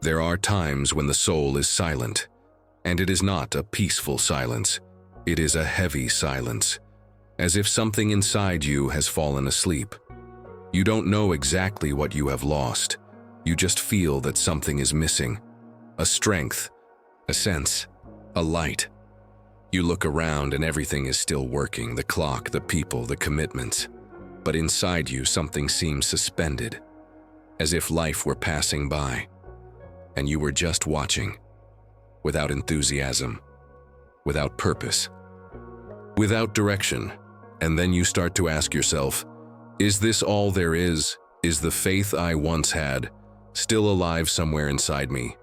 There are times when the soul is silent, and it is not a peaceful silence. It is a heavy silence, as if something inside you has fallen asleep. You don't know exactly what you have lost. You just feel that something is missing. A strength, a sense, a light. You look around and everything is still working, the clock, the people, the commitments. But inside you something seems suspended, as if life were passing by, and you were just watching, without enthusiasm, without purpose, without direction. And then you start to ask yourself, is this all there is? Is the faith I once had still alive somewhere inside me?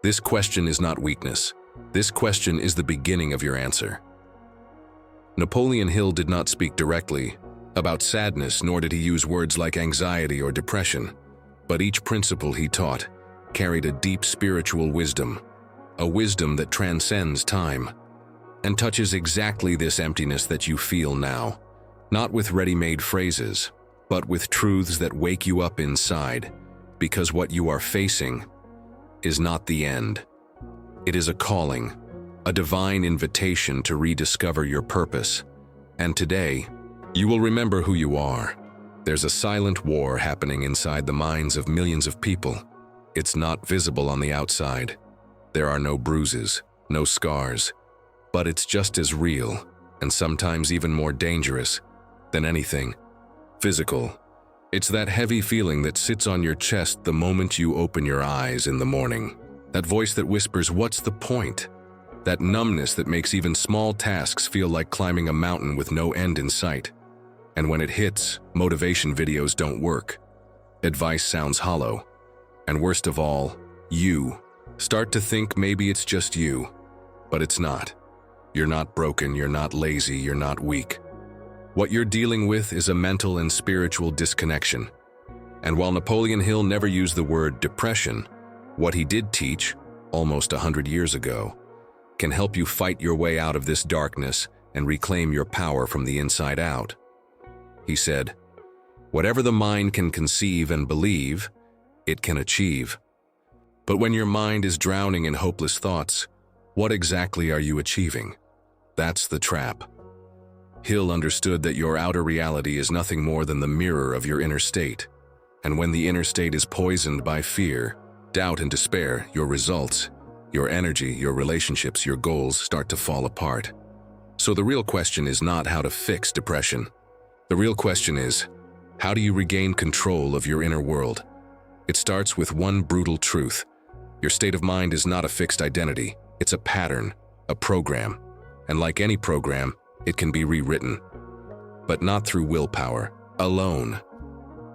This question is not weakness. This question is the beginning of your answer. Napoleon Hill did not speak directly about sadness, nor did he use words like anxiety or depression, but each principle he taught carried a deep spiritual wisdom, a wisdom that transcends time and touches exactly this emptiness that you feel now, not with ready-made phrases, but with truths that wake you up inside, because what you are facing is not the end. It is a calling, a divine invitation to rediscover your purpose. And today, you will remember who you are. There's a silent war happening inside the minds of millions of people. It's not visible on the outside. There are no bruises, no scars, but it's just as real, and sometimes even more dangerous than anything physical. It's that heavy feeling that sits on your chest the moment you open your eyes in the morning. That voice that whispers, "What's the point?" That numbness that makes even small tasks feel like climbing a mountain with no end in sight. And when it hits, motivation videos don't work. Advice sounds hollow. And worst of all, you start to think maybe it's just you, but it's not. You're not broken, you're not lazy, you're not weak. What you're dealing with is a mental and spiritual disconnection. And while Napoleon Hill never used the word depression, what he did teach, almost 100 years ago, can help you fight your way out of this darkness and reclaim your power from the inside out. He said, "Whatever the mind can conceive and believe, it can achieve." But when your mind is drowning in hopeless thoughts, what exactly are you achieving? That's the trap. Hill understood that your outer reality is nothing more than the mirror of your inner state. And when the inner state is poisoned by fear, doubt, and despair, your results, your energy, your relationships, your goals start to fall apart. So the real question is not how to fix depression. The real question is, how do you regain control of your inner world? It starts with one brutal truth. Your state of mind is not a fixed identity. It's a pattern, a program. And like any program, it can be rewritten. But not through willpower, alone.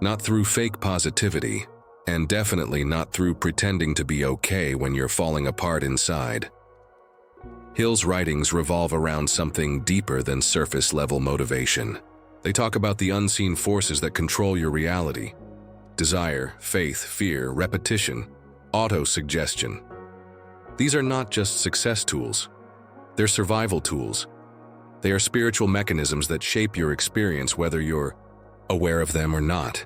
Not through fake positivity, and definitely not through pretending to be okay when you're falling apart inside. Hill's writings revolve around something deeper than surface-level motivation. They talk about the unseen forces that control your reality. Desire, faith, fear, repetition, auto-suggestion. These are not just success tools. They're survival tools. They are spiritual mechanisms that shape your experience whether you're aware of them or not.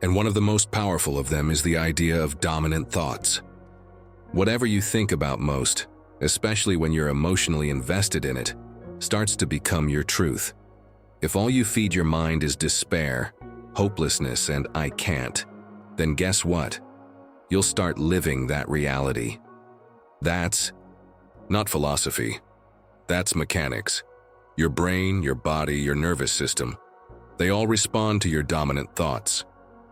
And one of the most powerful of them is the idea of dominant thoughts. Whatever you think about most, especially when you're emotionally invested in it, starts to become your truth. If all you feed your mind is despair, hopelessness, and "I can't," then guess what? You'll start living that reality. That's not philosophy. That's mechanics. Your brain, your body, your nervous system, they all respond to your dominant thoughts.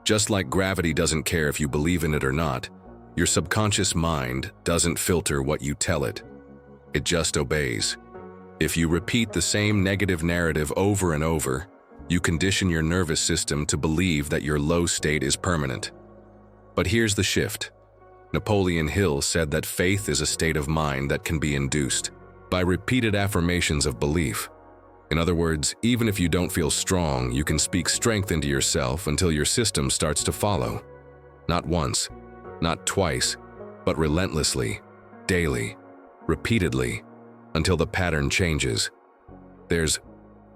Just like gravity doesn't care if you believe in it or not, your subconscious mind doesn't filter what you tell it. It just obeys. If you repeat the same negative narrative over and over, you condition your nervous system to believe that your low state is permanent. But here's the shift. Napoleon Hill said that faith is a state of mind that can be induced by repeated affirmations of belief. In other words, even if you don't feel strong, you can speak strength into yourself until your system starts to follow. Not once, not twice, but relentlessly, daily, repeatedly, until the pattern changes. There's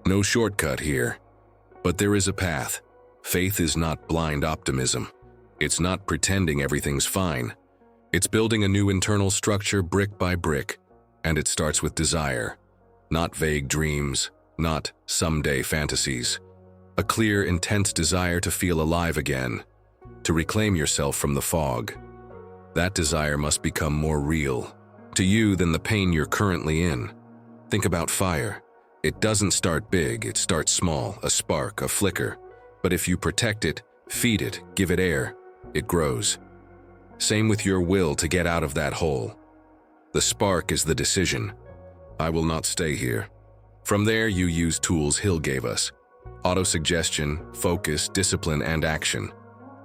no shortcut here, but there is a path. Faith is not blind optimism. It's not pretending everything's fine. It's building a new internal structure brick by brick, and it starts with desire. Not vague dreams, not someday fantasies. A clear, intense desire to feel alive again, to reclaim yourself from the fog. That desire must become more real to you than the pain you're currently in. Think about fire. It doesn't start big, it starts small, a spark, a flicker. But if you protect it, feed it, give it air, it grows. Same with your will to get out of that hole. The spark is the decision. I will not stay here. From there, you use tools Hill gave us. Autosuggestion, focus, discipline, and action.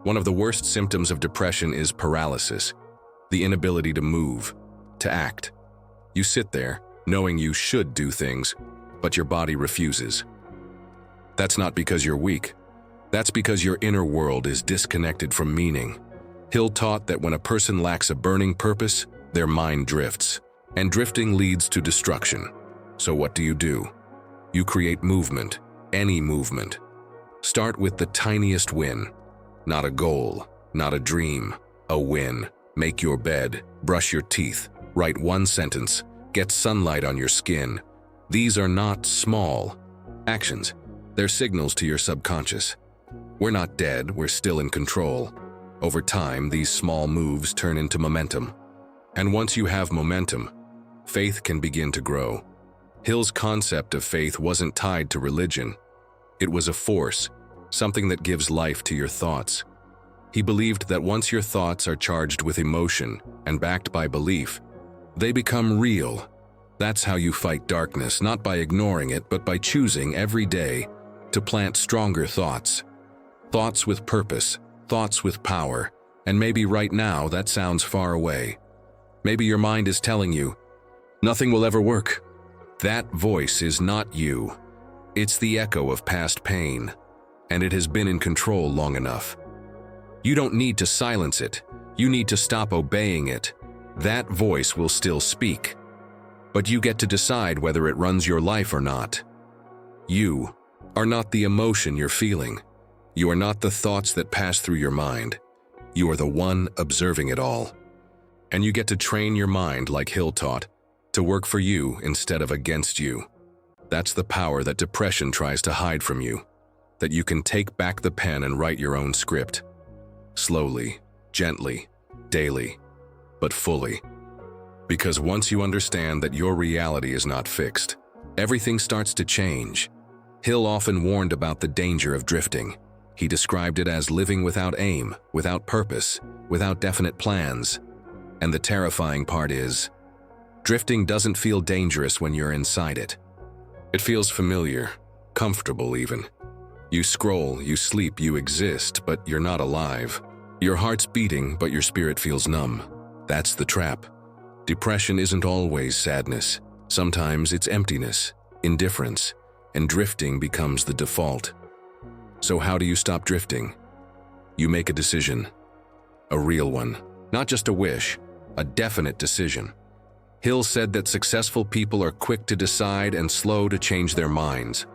One of the worst symptoms of depression is paralysis, the inability to move, to act. You sit there, knowing you should do things, but your body refuses. That's not because you're weak. That's because your inner world is disconnected from meaning. Hill taught that when a person lacks a burning purpose, their mind drifts, and drifting leads to destruction. So what do? You create movement, any movement. Start with the tiniest win. Not a goal, not a dream, a win. Make your bed, brush your teeth, write one sentence, get sunlight on your skin. These are not small actions. They're signals to your subconscious. We're not dead, we're still in control. Over time, these small moves turn into momentum. And once you have momentum, faith can begin to grow. Hill's concept of faith wasn't tied to religion. It was a force, something that gives life to your thoughts. He believed that once your thoughts are charged with emotion and backed by belief, they become real. That's how you fight darkness, not by ignoring it, but by choosing every day to plant stronger thoughts. Thoughts with purpose, thoughts with power, and maybe right now that sounds far away. Maybe your mind is telling you, nothing will ever work. That voice is not you. It's the echo of past pain, and it has been in control long enough. You don't need to silence it. You need to stop obeying it. That voice will still speak. But you get to decide whether it runs your life or not. You are not the emotion you're feeling. You are not the thoughts that pass through your mind. You are the one observing it all. And you get to train your mind, like Hill taught, to work for you instead of against you. That's the power that depression tries to hide from you. That you can take back the pen and write your own script. Slowly, gently, daily, but fully. Because once you understand that your reality is not fixed, everything starts to change. Hill often warned about the danger of drifting. He described it as living without aim, without purpose, without definite plans. And the terrifying part is, drifting doesn't feel dangerous when you're inside it. It feels familiar, comfortable even. You scroll, you sleep, you exist, but you're not alive. Your heart's beating, but your spirit feels numb. That's the trap. Depression isn't always sadness. Sometimes it's emptiness, indifference, and drifting becomes the default. So how do you stop drifting? You make a decision. A real one. Not just a wish, a definite decision. Hill said that successful people are quick to decide and slow to change their minds.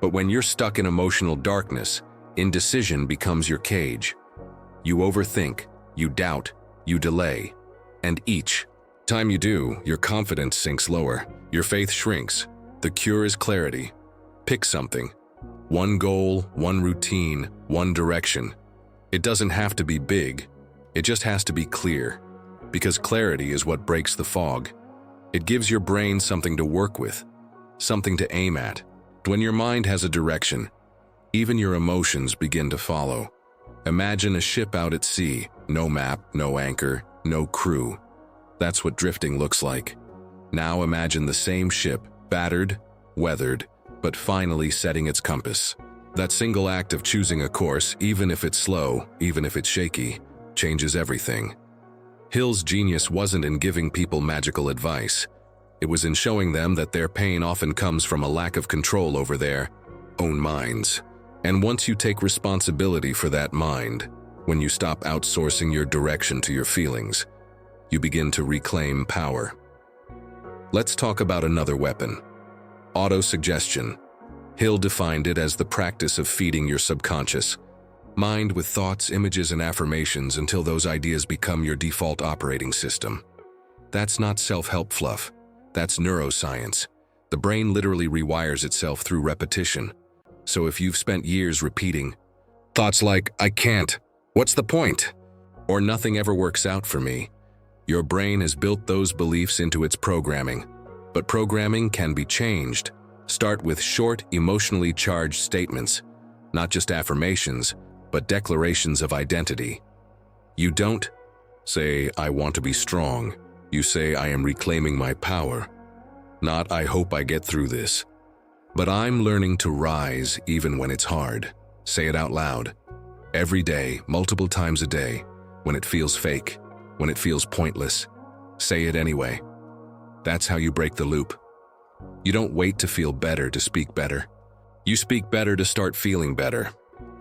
But when you're stuck in emotional darkness, indecision becomes your cage. You overthink, you doubt, you delay. And each time you do, your confidence sinks lower, your faith shrinks. The cure is clarity. Pick something. One goal, one routine, one direction. It doesn't have to be big. It just has to be clear. Because clarity is what breaks the fog. It gives your brain something to work with, something to aim at. When your mind has a direction, even your emotions begin to follow. Imagine a ship out at sea, no map, no anchor, no crew. That's what drifting looks like. Now imagine the same ship, battered, weathered, but finally setting its compass. That single act of choosing a course, even if it's slow, even if it's shaky, changes everything. Hill's genius wasn't in giving people magical advice. It was in showing them that their pain often comes from a lack of control over their own minds. And once you take responsibility for that mind, when you stop outsourcing your direction to your feelings, you begin to reclaim power. Let's talk about another weapon. Autosuggestion. Hill defined it as the practice of feeding your subconscious. Mind with thoughts, images, and affirmations until those ideas become your default operating system. That's not self-help fluff. That's neuroscience. The brain literally rewires itself through repetition. So if you've spent years repeating thoughts like, "I can't," "What's the point?" or "Nothing ever works out for me," your brain has built those beliefs into its programming. But programming can be changed. Start with short, emotionally charged statements, not just affirmations, but declarations of identity. You don't say, "I want to be strong." You say, "I am reclaiming my power." Not, "I hope I get through this," but "I'm learning to rise even when it's hard." Say it out loud. Every day, multiple times a day, when it feels fake, when it feels pointless. Say it anyway. That's how you break the loop. You don't wait to feel better to speak better. You speak better to start feeling better.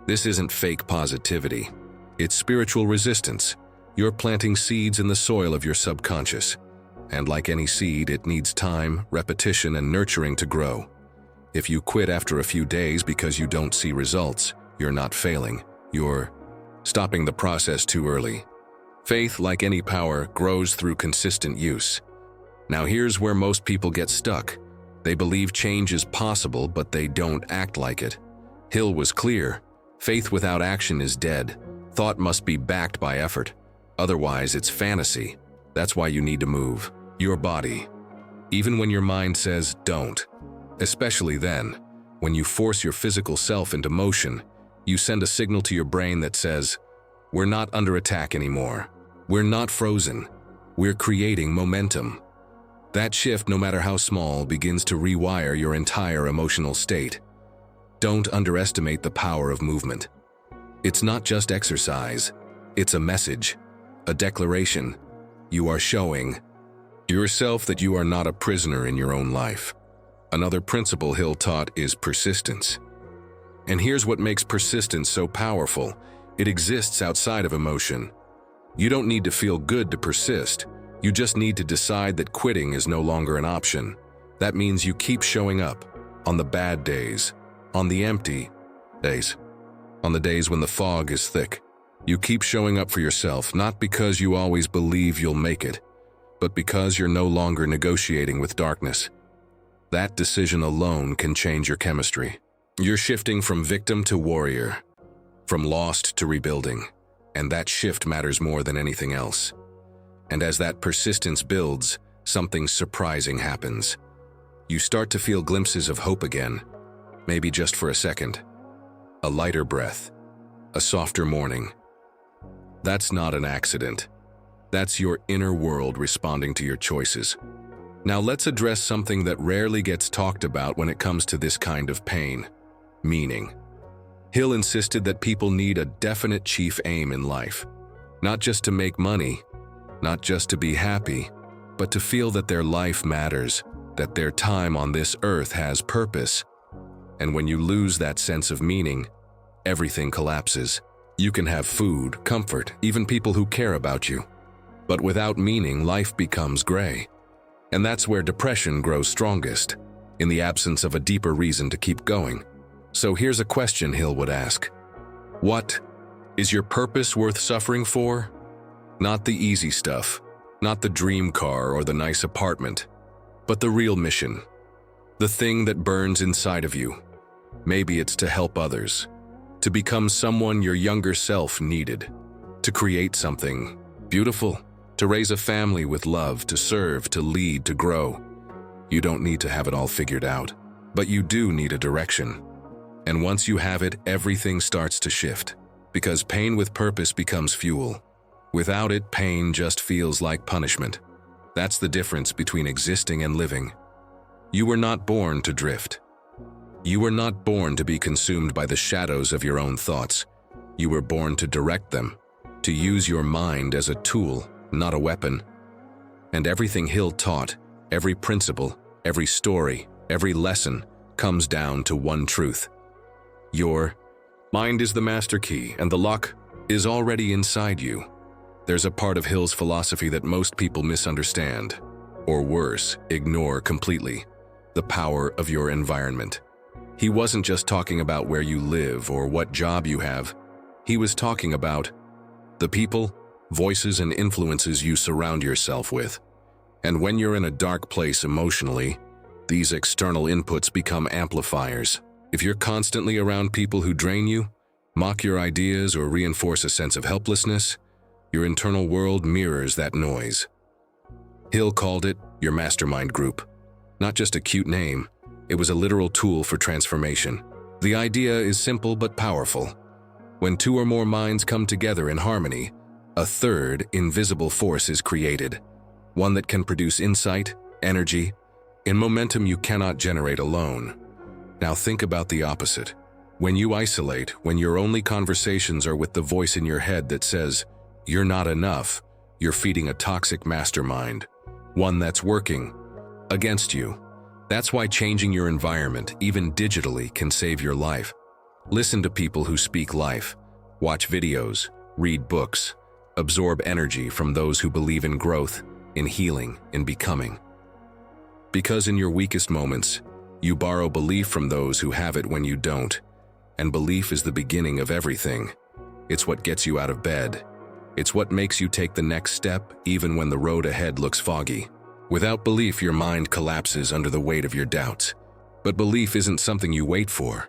This isn't fake positivity. It's spiritual resistance. You're planting seeds in the soil of your subconscious. And like any seed, it needs time, repetition, and nurturing to grow. If you quit after a few days because you don't see results, you're not failing. You're stopping the process too early. Faith, like any power, grows through consistent use. Now here's where most people get stuck. They believe change is possible, but they don't act like it. Hill was clear. Faith without action is dead. Thought must be backed by effort. Otherwise, it's fantasy. That's why you need to move your body. Even when your mind says don't. Especially then, when you force your physical self into motion, you send a signal to your brain that says, "We're not under attack anymore. We're not frozen. We're creating momentum." That shift, no matter how small, begins to rewire your entire emotional state. Don't underestimate the power of movement. It's not just exercise. It's a message, a declaration. You are showing yourself that you are not a prisoner in your own life. Another principle Hill taught is persistence. And here's what makes persistence so powerful. It exists outside of emotion. You don't need to feel good to persist. You just need to decide that quitting is no longer an option. That means you keep showing up on the bad days, on the empty days, on the days when the fog is thick. You keep showing up for yourself, not because you always believe you'll make it, but because you're no longer negotiating with darkness. That decision alone can change your chemistry. You're shifting from victim to warrior, from lost to rebuilding, and that shift matters more than anything else. And as that persistence builds, something surprising happens. You start to feel glimpses of hope again, maybe just for a second. A lighter breath, a softer morning. That's not an accident. That's your inner world responding to your choices. Now let's address something that rarely gets talked about when it comes to this kind of pain: meaning. Hill insisted that people need a definite chief aim in life. Not just to make money, not just to be happy, but to feel that their life matters, that their time on this earth has purpose. And when you lose that sense of meaning, everything collapses. You can have food, comfort, even people who care about you. But without meaning, life becomes gray. And that's where depression grows strongest, in the absence of a deeper reason to keep going. So here's a question Hill would ask. What is your purpose worth suffering for? Not the easy stuff, not the dream car or the nice apartment, but the real mission, the thing that burns inside of you. Maybe it's to help others, to become someone your younger self needed, to create something beautiful, to raise a family with love, to serve, to lead, to grow. You don't need to have it all figured out, but you do need a direction. And once you have it, everything starts to shift, because pain with purpose becomes fuel. Without it, pain just feels like punishment. That's the difference between existing and living. You were not born to drift. You were not born to be consumed by the shadows of your own thoughts. You were born to direct them, to use your mind as a tool, not a weapon. And everything Hill taught, every principle, every story, every lesson, comes down to one truth. Your mind is the master key, and the lock is already inside you. There's a part of Hill's philosophy that most people misunderstand, or worse, ignore completely: the power of your environment. He wasn't just talking about where you live or what job you have. He was talking about the people, voices, and influences you surround yourself with. And when you're in a dark place emotionally, these external inputs become amplifiers. If you're constantly around people who drain you, mock your ideas, or reinforce a sense of helplessness, your internal world mirrors that noise. Hill called it your mastermind group. Not just a cute name, it was a literal tool for transformation. The idea is simple but powerful. When two or more minds come together in harmony, a third, invisible force is created, one that can produce insight, energy, and momentum you cannot generate alone. Now think about the opposite. When you isolate, when your only conversations are with the voice in your head that says, "You're not enough," you're feeding a toxic mastermind, one that's working against you. That's why changing your environment, even digitally, can save your life. Listen to people who speak life. Watch videos, read books, absorb energy from those who believe in growth, in healing, in becoming. Because in your weakest moments, you borrow belief from those who have it when you don't. And belief is the beginning of everything. It's what gets you out of bed. It's what makes you take the next step even when the road ahead looks foggy. Without belief, your mind collapses under the weight of your doubts. But belief isn't something you wait for.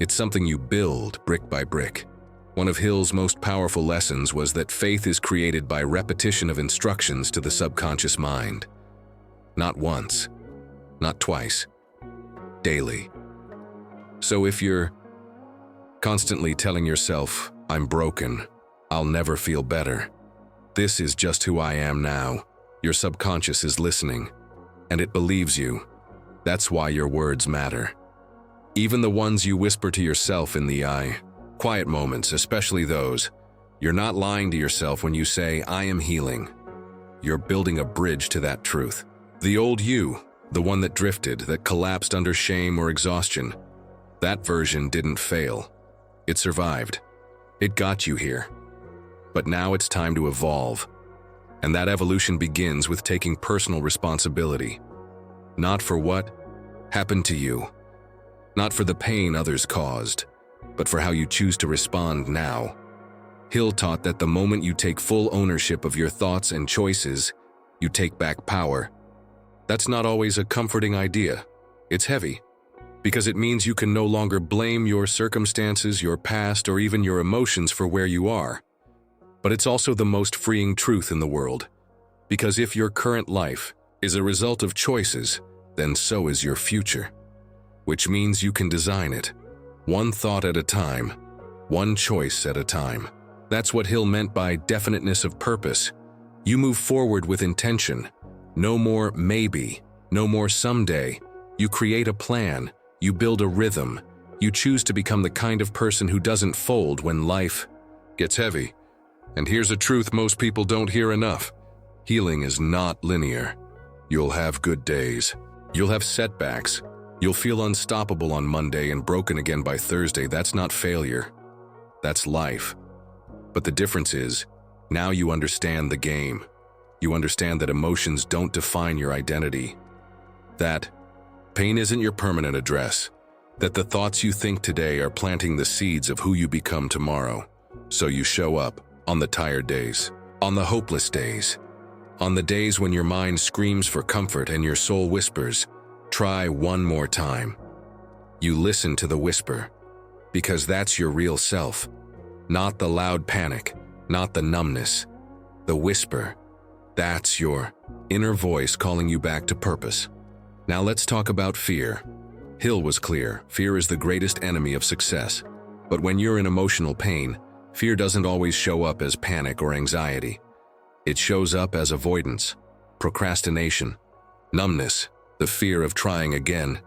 It's something you build brick by brick. One of Hill's most powerful lessons was that faith is created by repetition of instructions to the subconscious mind. Not once, not twice, daily. So if you're constantly telling yourself, "I'm broken, I'll never feel better. This is just who I am now," your subconscious is listening, and it believes you. That's why your words matter. Even the ones you whisper to yourself in the quiet moments, especially those. You're not lying to yourself when you say, "I am healing." You're building a bridge to that truth. The old you, the one that drifted, that collapsed under shame or exhaustion, that version didn't fail. It survived. It got you here. But now it's time to evolve. And that evolution begins with taking personal responsibility. Not for what happened to you, not for the pain others caused, but for how you choose to respond now. Hill taught that the moment you take full ownership of your thoughts and choices, you take back power. That's not always a comforting idea. It's heavy, because it means you can no longer blame your circumstances, your past, or even your emotions for where you are. But it's also the most freeing truth in the world, because if your current life is a result of choices, then so is your future, which means you can design it, one thought at a time, one choice at a time. That's what Hill meant by definiteness of purpose. You move forward with intention. No more maybe, no more someday. You create a plan, you build a rhythm, you choose to become the kind of person who doesn't fold when life gets heavy. And here's a truth most people don't hear enough. Healing is not linear. You'll have good days. You'll have setbacks. You'll feel unstoppable on Monday and broken again by Thursday. That's not failure. That's life. But the difference is, now you understand the game. You understand that emotions don't define your identity. That pain isn't your permanent address. That the thoughts you think today are planting the seeds of who you become tomorrow. So you show up on the tired days, on the hopeless days, on the days when your mind screams for comfort and your soul whispers, "Try one more time." You listen to the whisper, because that's your real self. Not the loud panic, not the numbness. The whisper, that's your inner voice calling you back to purpose. Now let's talk about fear. Hill was clear, fear is the greatest enemy of success. But when you're in emotional pain, fear doesn't always show up as panic or anxiety. It shows up as avoidance, procrastination, numbness, the fear of trying again,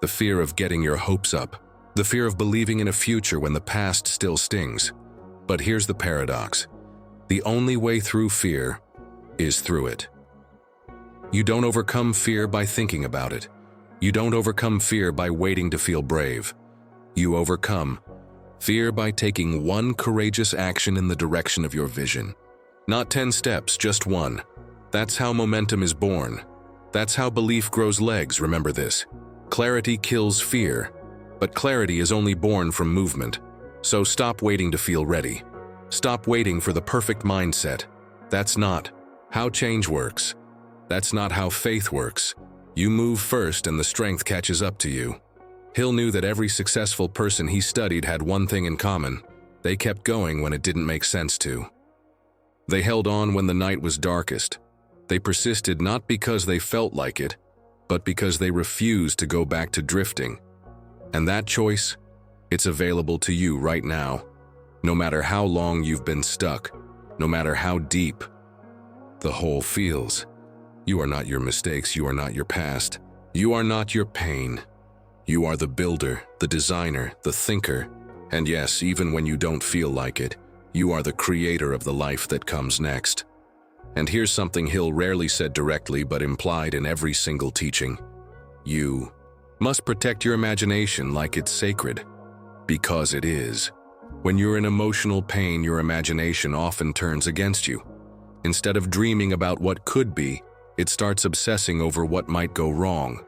the fear of getting your hopes up, the fear of believing in a future when the past still stings. But here's the paradox. The only way through fear is through it. You don't overcome fear by thinking about it. You don't overcome fear by waiting to feel brave. You overcome fear by taking one courageous action in the direction of your vision. Not 10 steps, just one. That's how momentum is born. That's how belief grows legs, remember this. Clarity kills fear, but clarity is only born from movement. So stop waiting to feel ready. Stop waiting for the perfect mindset. That's not how change works. That's not how faith works. You move first and the strength catches up to you. Hill knew that every successful person he studied had one thing in common. They kept going when it didn't make sense to. They held on when the night was darkest. They persisted not because they felt like it, but because they refused to go back to drifting. And that choice, it's available to you right now. No matter how long you've been stuck, no matter how deep the hole feels. You are not your mistakes, you are not your past. You are not your pain. You are the builder, the designer, the thinker. And yes, even when you don't feel like it, you are the creator of the life that comes next. And here's something Hill rarely said directly but implied in every single teaching. You must protect your imagination like it's sacred. Because it is. When you're in emotional pain, your imagination often turns against you. Instead of dreaming about what could be, it starts obsessing over what might go wrong,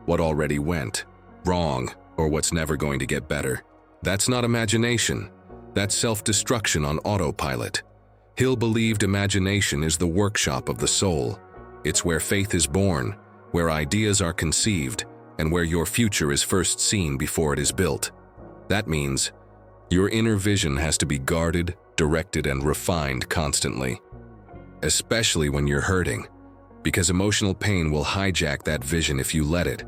what already went wrong, or what's never going to get better. That's not imagination. That's self-destruction on autopilot. Hill believed imagination is the workshop of the soul. It's where faith is born, where ideas are conceived, and where your future is first seen before it is built. That means your inner vision has to be guarded, directed, and refined constantly. Especially when you're hurting, because emotional pain will hijack that vision if you let it.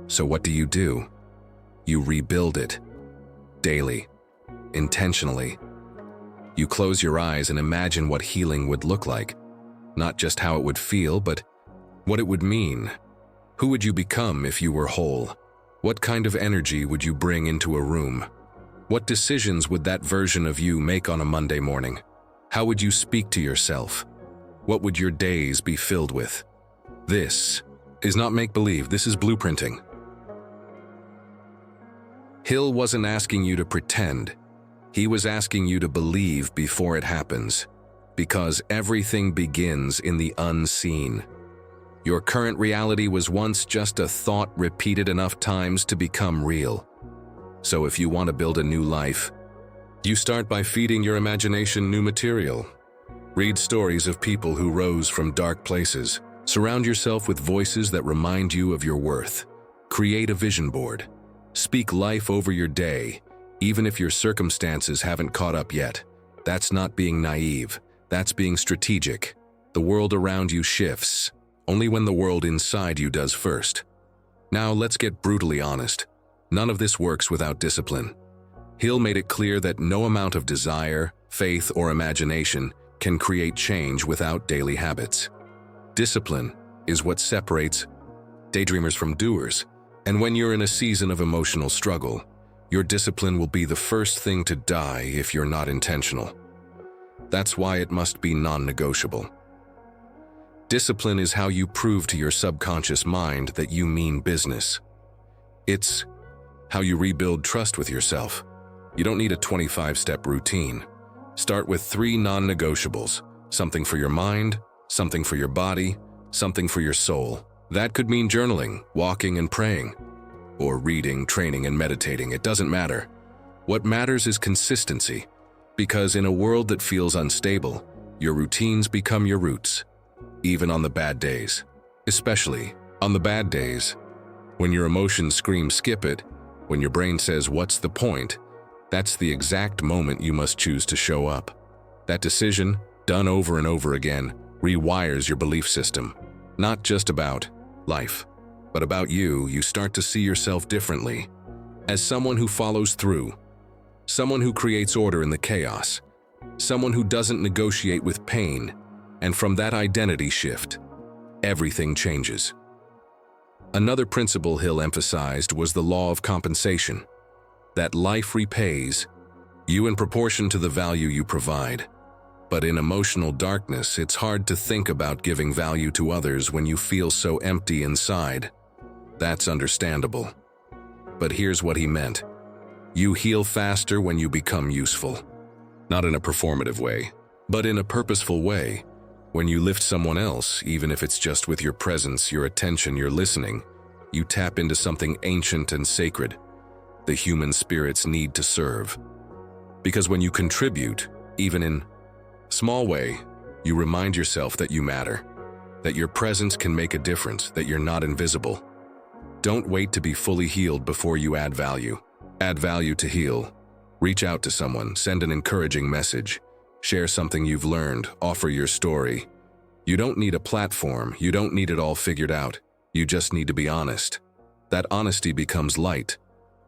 So what do? You rebuild it. Daily. Intentionally. You close your eyes and imagine what healing would look like. Not just how it would feel, but what it would mean. Who would you become if you were whole? What kind of energy would you bring into a room? What decisions would that version of you make on a Monday morning? How would you speak to yourself? What would your days be filled with? This is not make-believe, this is blueprinting. Hill wasn't asking you to pretend. He was asking you to believe before it happens. Because everything begins in the unseen. Your current reality was once just a thought repeated enough times to become real. So if you want to build a new life, you start by feeding your imagination new material. Read stories of people who rose from dark places. Surround yourself with voices that remind you of your worth. Create a vision board. Speak life over your day, even if your circumstances haven't caught up yet. That's not being naive. That's being strategic. The world around you shifts, only when the world inside you does first. Now let's get brutally honest. None of this works without discipline. Hill made it clear that no amount of desire, faith, or imagination can create change without daily habits. Discipline is what separates daydreamers from doers, and when you're in a season of emotional struggle, your discipline will be the first thing to die if you're not intentional. That's why it must be non-negotiable. Discipline is how you prove to your subconscious mind that you mean business. It's how you rebuild trust with yourself. You don't need a 25-step routine. Start with 3 non-negotiables, something for your mind, something for your body, something for your soul. That could mean journaling, walking and praying, or reading, training, and meditating. It doesn't matter. What matters is consistency, because in a world that feels unstable, your routines become your roots, even on the bad days. Especially on the bad days, when your emotions scream skip it, when your brain says what's the point, that's the exact moment you must choose to show up. That decision, done over and over again, rewires your belief system. Not just about life, but about you. You start to see yourself differently. As someone who follows through, someone who creates order in the chaos, someone who doesn't negotiate with pain, and from that identity shift, everything changes. Another principle Hill emphasized was the law of compensation. That life repays you in proportion to the value you provide. But in emotional darkness, it's hard to think about giving value to others when you feel so empty inside. That's understandable. But here's what he meant. You heal faster when you become useful. Not in a performative way, but in a purposeful way. When you lift someone else, even if it's just with your presence, your attention, your listening, you tap into something ancient and sacred. The human spirit's need to serve. Because when you contribute, even in a small way, you remind yourself that you matter, that your presence can make a difference, that you're not invisible. Don't wait to be fully healed before you add value. Add value to heal. Reach out to someone, send an encouraging message, share something you've learned, offer your story. You don't need a platform, you don't need it all figured out. You just need to be honest. That honesty becomes light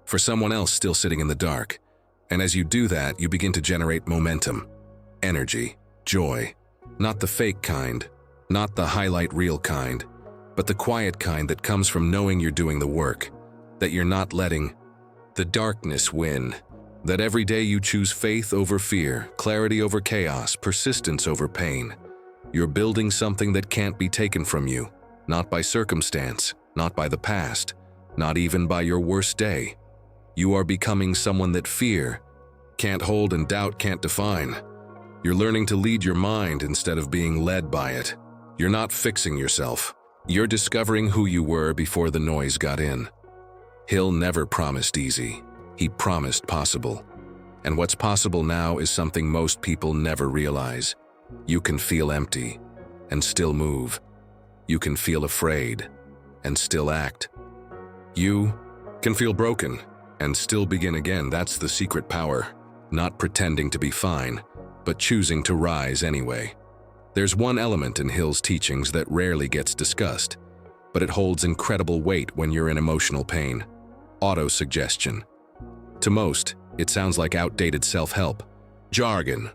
for someone else still sitting in the dark. And as you do that, you begin to generate momentum, energy, joy. Not the fake kind, not the highlight reel kind, but the quiet kind that comes from knowing you're doing the work, that you're not letting the darkness win, that every day you choose faith over fear, clarity over chaos, persistence over pain. You're building something that can't be taken from you, not by circumstance, not by the past, not even by your worst day. You are becoming someone that fear can't hold and doubt can't define. You're learning to lead your mind instead of being led by it. You're not fixing yourself. You're discovering who you were before the noise got in. Hill never promised easy. He promised possible. And what's possible now is something most people never realize. You can feel empty and still move. You can feel afraid and still act. You can feel broken and still begin again. That's the secret power. Not pretending to be fine, but choosing to rise anyway. There's one element in Hill's teachings that rarely gets discussed, but it holds incredible weight when you're in emotional pain. Auto-suggestion. To most, it sounds like outdated self-help, jargon,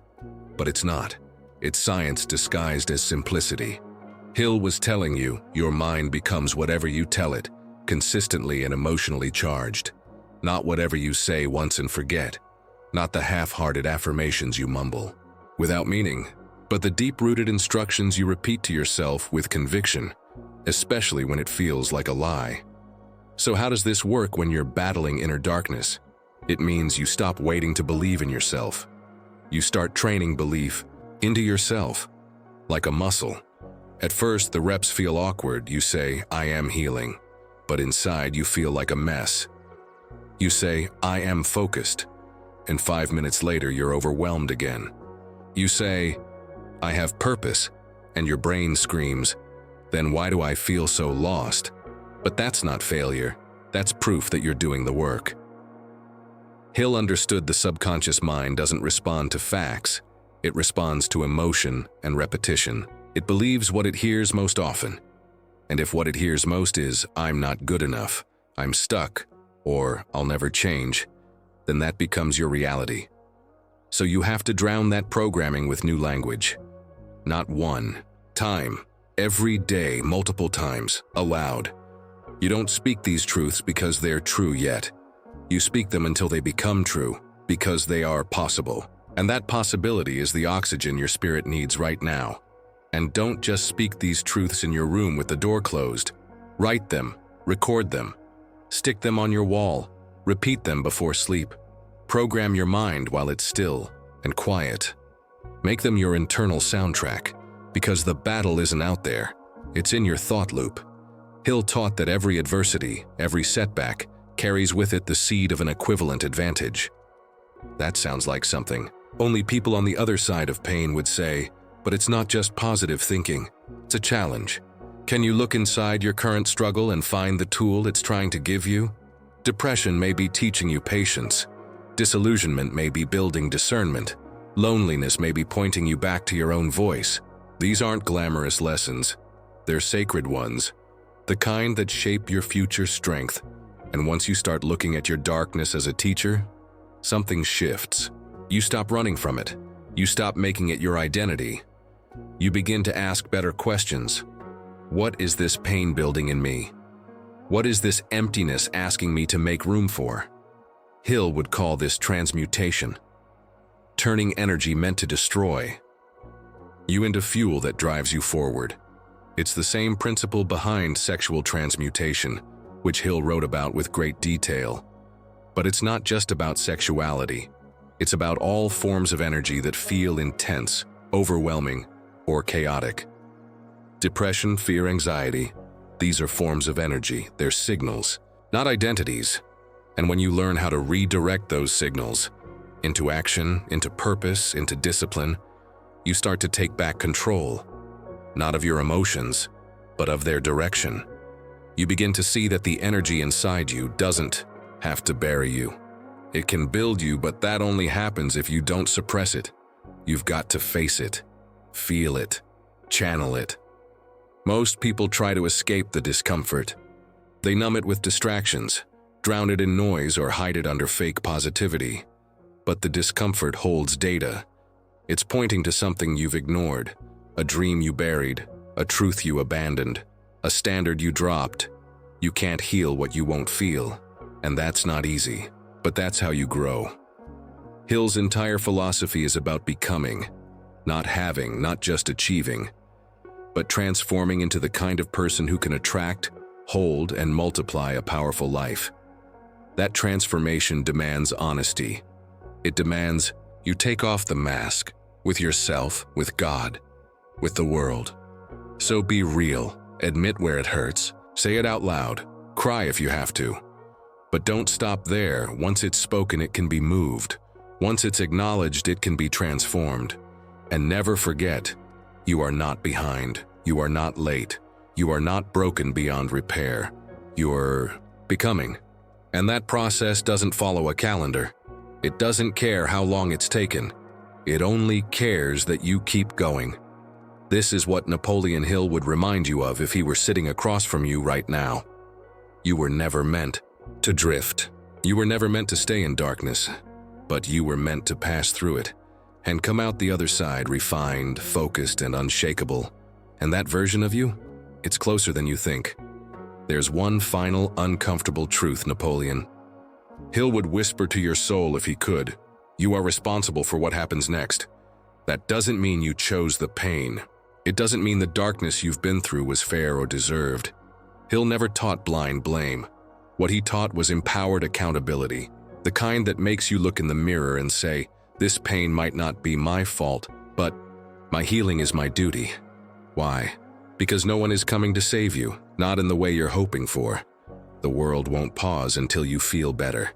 but it's not. It's science disguised as simplicity. Hill was telling you your mind becomes whatever you tell it, consistently and emotionally charged. Not whatever you say once and forget. Not the half-hearted affirmations you mumble, without meaning, but the deep-rooted instructions you repeat to yourself with conviction, especially when it feels like a lie. So how does this work when you're battling inner darkness? It means you stop waiting to believe in yourself. You start training belief into yourself, like a muscle. At first, the reps feel awkward. You say, I am healing, but inside you feel like a mess. You say, I am focused, and 5 minutes later you're overwhelmed again. You say, I have purpose, and your brain screams, then why do I feel so lost? But that's not failure. That's proof that you're doing the work. Hill understood the subconscious mind doesn't respond to facts. It responds to emotion and repetition. It believes what it hears most often. And if what it hears most is, I'm not good enough, I'm stuck, or I'll never change, then that becomes your reality. So you have to drown that programming with new language. Not one time, every day, multiple times, aloud. You don't speak these truths because they're true yet. You speak them until they become true, because they are possible. And that possibility is the oxygen your spirit needs right now. And don't just speak these truths in your room with the door closed. Write them, record them, stick them on your wall, repeat them before sleep. Program your mind while it's still and quiet. Make them your internal soundtrack, because the battle isn't out there, it's in your thought loop. Hill taught that every adversity, every setback, carries with it the seed of an equivalent advantage. That sounds like something only people on the other side of pain would say, but it's not just positive thinking, it's a challenge. Can you look inside your current struggle and find the tool it's trying to give you? Depression may be teaching you patience. Disillusionment may be building discernment. Loneliness may be pointing you back to your own voice. These aren't glamorous lessons. They're sacred ones, the kind that shape your future strength. And once you start looking at your darkness as a teacher, something shifts. You stop running from it. You stop making it your identity. You begin to ask better questions. What is this pain building in me? What is this emptiness asking me to make room for? Hill would call this transmutation, turning energy meant to destroy you into fuel that drives you forward. It's the same principle behind sexual transmutation, which Hill wrote about with great detail. But it's not just about sexuality. It's about all forms of energy that feel intense, overwhelming, or chaotic. Depression, fear, anxiety, these are forms of energy. They're signals, not identities. And when you learn how to redirect those signals, into action, into purpose, into discipline, you start to take back control, not of your emotions, but of their direction. You begin to see that the energy inside you doesn't have to bury you. It can build you, but that only happens if you don't suppress it. You've got to face it, feel it, channel it. Most people try to escape the discomfort. They numb it with distractions, drown it in noise, or hide it under fake positivity. But the discomfort holds data. It's pointing to something you've ignored, a dream you buried, a truth you abandoned, a standard you dropped. You can't heal what you won't feel, and that's not easy, but that's how you grow. Hill's entire philosophy is about becoming, not having, not just achieving, but transforming into the kind of person who can attract, hold, and multiply a powerful life. That transformation demands honesty. It demands you take off the mask, with yourself, with God, with the world. So be real, admit where it hurts, say it out loud, cry if you have to. But don't stop there. Once it's spoken, it can be moved. Once it's acknowledged, it can be transformed. And never forget, you are not behind, you are not late, you are not broken beyond repair. You're becoming. And that process doesn't follow a calendar. It doesn't care how long it's taken. It only cares that you keep going. This is what Napoleon Hill would remind you of if he were sitting across from you right now. You were never meant to drift. You were never meant to stay in darkness, but you were meant to pass through it and come out the other side refined, focused, and unshakable. And that version of you, it's closer than you think. There's one final uncomfortable truth, Napoleon. Hill would whisper to your soul if he could, you are responsible for what happens next. That doesn't mean you chose the pain. It doesn't mean the darkness you've been through was fair or deserved. Hill never taught blind blame. What he taught was empowered accountability, the kind that makes you look in the mirror and say, this pain might not be my fault, but my healing is my duty. Why? Because no one is coming to save you, not in the way you're hoping for. The world won't pause until you feel better.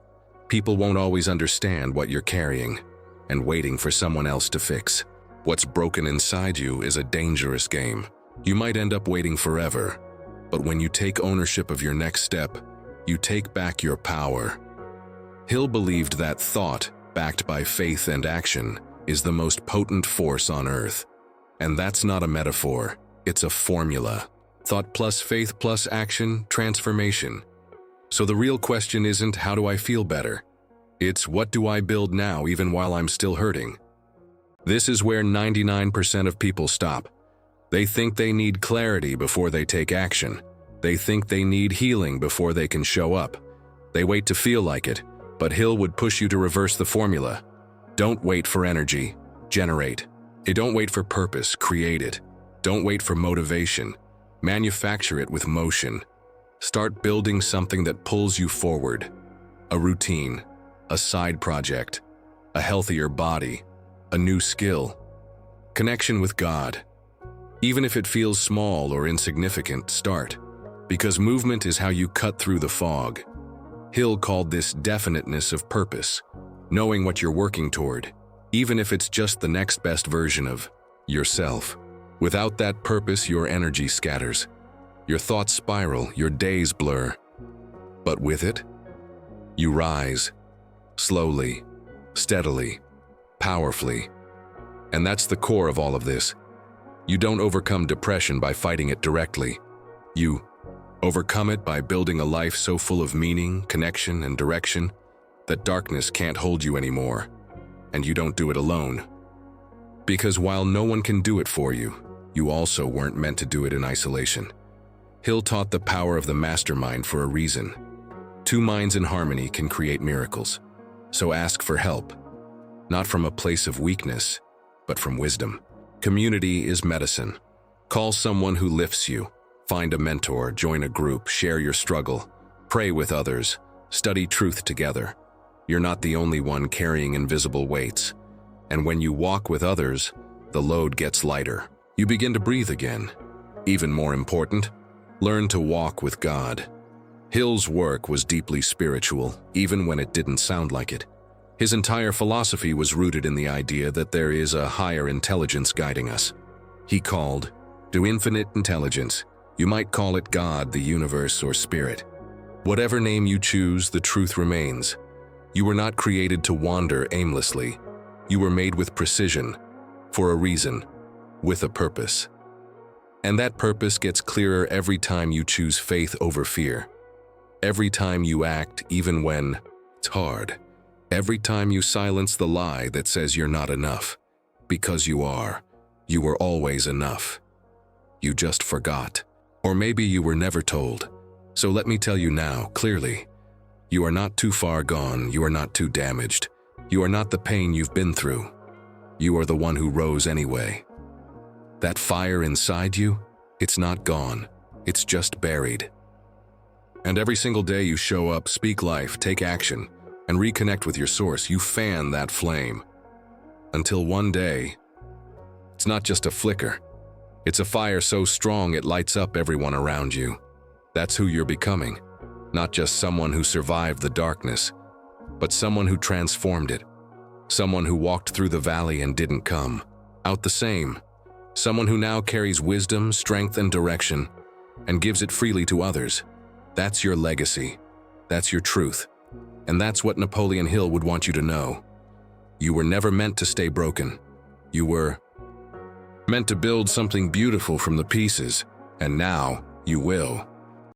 People won't always understand what you're carrying and waiting for someone else to fix. What's broken inside you is a dangerous game. You might end up waiting forever, but when you take ownership of your next step, you take back your power. Hill believed that thought, backed by faith and action, is the most potent force on earth. And that's not a metaphor, it's a formula. Thought plus faith plus action, transformation. So the real question isn't how do I feel better? It's what do I build now even while I'm still hurting? This is where 99% of people stop. They think they need clarity before they take action. They think they need healing before they can show up. They wait to feel like it, but Hill would push you to reverse the formula. Don't wait for energy, generate. Don't wait for purpose, create it. Don't wait for motivation, manufacture it with motion. Start building something that pulls you forward. A routine, a side project, a healthier body, a new skill. Connection with God. Even if it feels small or insignificant, start. Because movement is how you cut through the fog. Hill called this definiteness of purpose, knowing what you're working toward, even if it's just the next best version of yourself. Without that purpose, your energy scatters. Your thoughts spiral, your days blur. But with it, you rise, slowly, steadily, powerfully. And that's the core of all of this. You don't overcome depression by fighting it directly. You overcome it by building a life so full of meaning, connection, and direction that darkness can't hold you anymore. And you don't do it alone. Because while no one can do it for you, you also weren't meant to do it in isolation. Hill taught the power of the mastermind for a reason. Two minds in harmony can create miracles. So ask for help, not from a place of weakness, but from wisdom. Community is medicine. Call someone who lifts you. Find a mentor, join a group, share your struggle. Pray with others, study truth together. You're not the only one carrying invisible weights. And when you walk with others, the load gets lighter. You begin to breathe again. Even more important, learn to walk with God. Hill's work was deeply spiritual, even when it didn't sound like it. His entire philosophy was rooted in the idea that there is a higher intelligence guiding us. He called to infinite intelligence. You might call it God, the universe, or spirit. Whatever name you choose, the truth remains. You were not created to wander aimlessly. You were made with precision, for a reason, with a purpose. And that purpose gets clearer every time you choose faith over fear. Every time you act, even when it's hard. Every time you silence the lie that says you're not enough. Because you are. You were always enough. You just forgot. Or maybe you were never told. So let me tell you now, clearly. You are not too far gone. You are not too damaged. You are not the pain you've been through. You are the one who rose anyway. That fire inside you, it's not gone. It's just buried. And every single day you show up, speak life, take action, and reconnect with your source, you fan that flame. Until one day, it's not just a flicker. It's a fire so strong it lights up everyone around you. That's who you're becoming. Not just someone who survived the darkness, but someone who transformed it. Someone who walked through the valley and didn't come out the same. Someone who now carries wisdom, strength, and direction, and gives it freely to others. That's your legacy. That's your truth. And that's what Napoleon Hill would want you to know. You were never meant to stay broken. You were meant to build something beautiful from the pieces, and now you will.